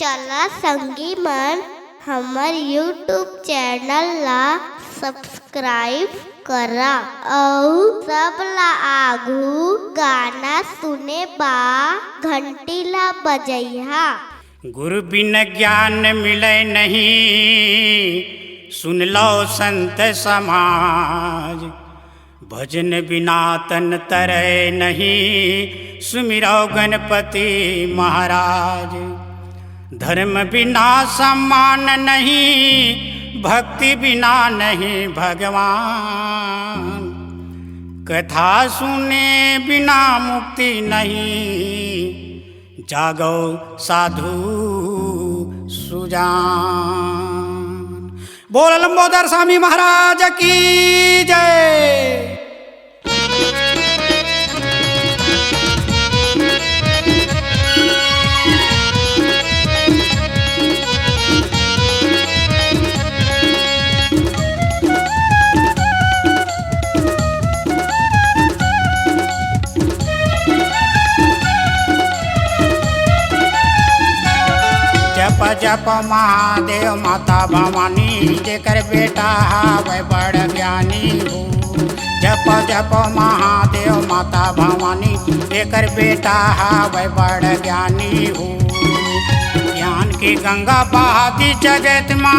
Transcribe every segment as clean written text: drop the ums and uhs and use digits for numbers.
चला संगी मन हमर यूट्यूब चैनल ला सब्सक्राइब करा और सब ला आघू गाना सुने बा घंटी ला बजैहा। गुरु बिन ज्ञान मिले नहीं, सुन लो संत समाज। भजन बिना तन तरे नहीं, सुमिरो गणपति महाराज। धर्म बिना सम्मान नहीं, भक्ति बिना नहीं भगवान। कथा सुने बिना मुक्ति नहीं, जागो साधु सुजान। बोल लंबोदर स्वामी महाराज की जय। जप जप महादेव माता भवानी, जेकर बेटा हावे बड़ ज्ञानी हो। जप जप महादेव माता भवानी, जेकर बेटा हावे बड़ ज्ञानी हो। ज्ञान की गंगा बहाती जगत माँ,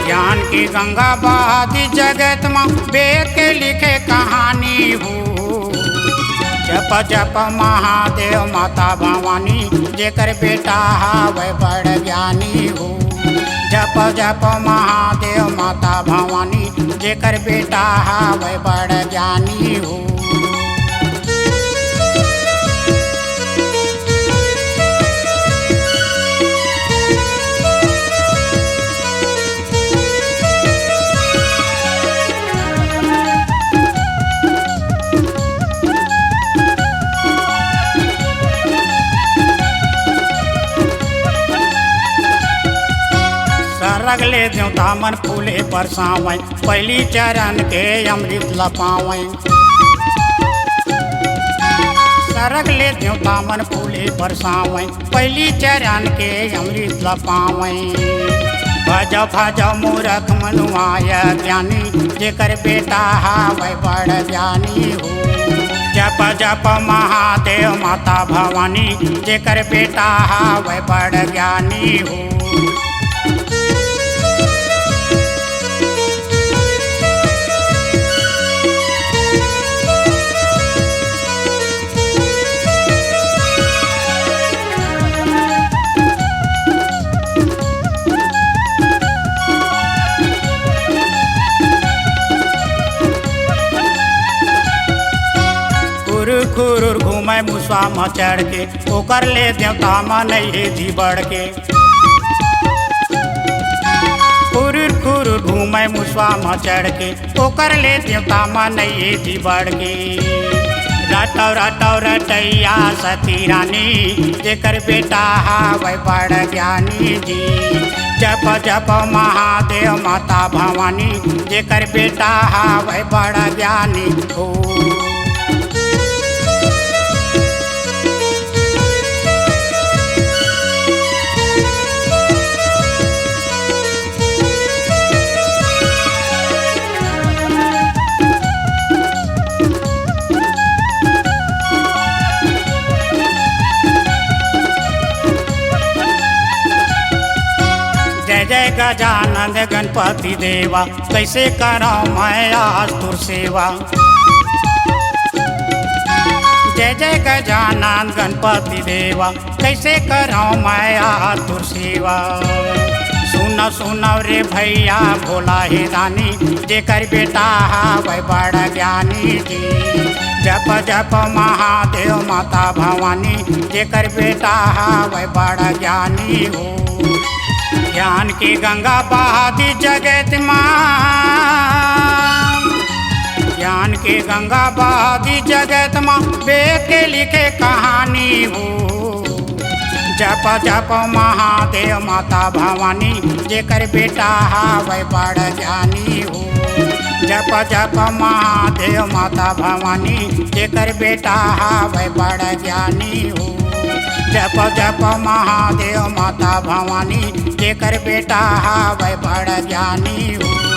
ज्ञान की गंगा बहाती जगत माँ। वेद के लिखे कहानी हो। जप जप महादेव माता भवानी, जेकर बेटा हावे बड़ ज्ञानी हो। जप जप महादेव माता भवानी, जेकर बेटा हावे बड़ ज्ञानी हो। रगले देवता मन फूले बरसावे, पहली चरण के अमृत लपावे। सरगले देवता मन फूले बरसावे, पहली चरण के अमृत लपावे। भज भज मूरख मनुआय ज्ञानी, जेकर बेटा हावे बड़ ज्ञानी हो। जप जप महादेव माता भवानी, जेकर बेटा हावे बड़ ज्ञानी हो। खुरुर घूमे मुसवा में चढ़ के, ओकर ले देवता मन जी बढ़ के। खुरुर खुरुर घूमे मुसवा में चढ़ के, ओकर ले देवता मन जी बढ़ के। रटौ रटौ रटैया सती रानी, जेकर बेटा हावे बड़ ज्ञानी जी। जप जप महादेव माता भवानी, जेकर बेटा हावे बड़ ज्ञानी हो। जय गजानन गणपति देवा, कैसे कराऊं मैं आज तुर सेवा। जय जय गजानन गणपति देवा, कैसे कराऊं मैं आज तुर सेवा। सुनो सुनो रे भैया भोला हे दानी, जेकर बेटा हावे बड़ ज्ञानी जी। जप जप महादेव माता भवानी, जेकर बेटा हावे बड़ ज्ञानी हो। ज्ञान की गंगा बहाती जगत माँ, ज्ञान की गंगा बहाती जगत माँ। वेद के लिखे कहानी हो। जप जप महादेव माता भवानी, जेकर बेटा हावे बड़ ज्ञानी हो। जप जप महादेव माता भवानी, जेकर बेटा हावे बड़ ज्ञानी हो। जप जप महादेव माता भवानी जेकर बेटा हावै बड़ ज्ञानी हो।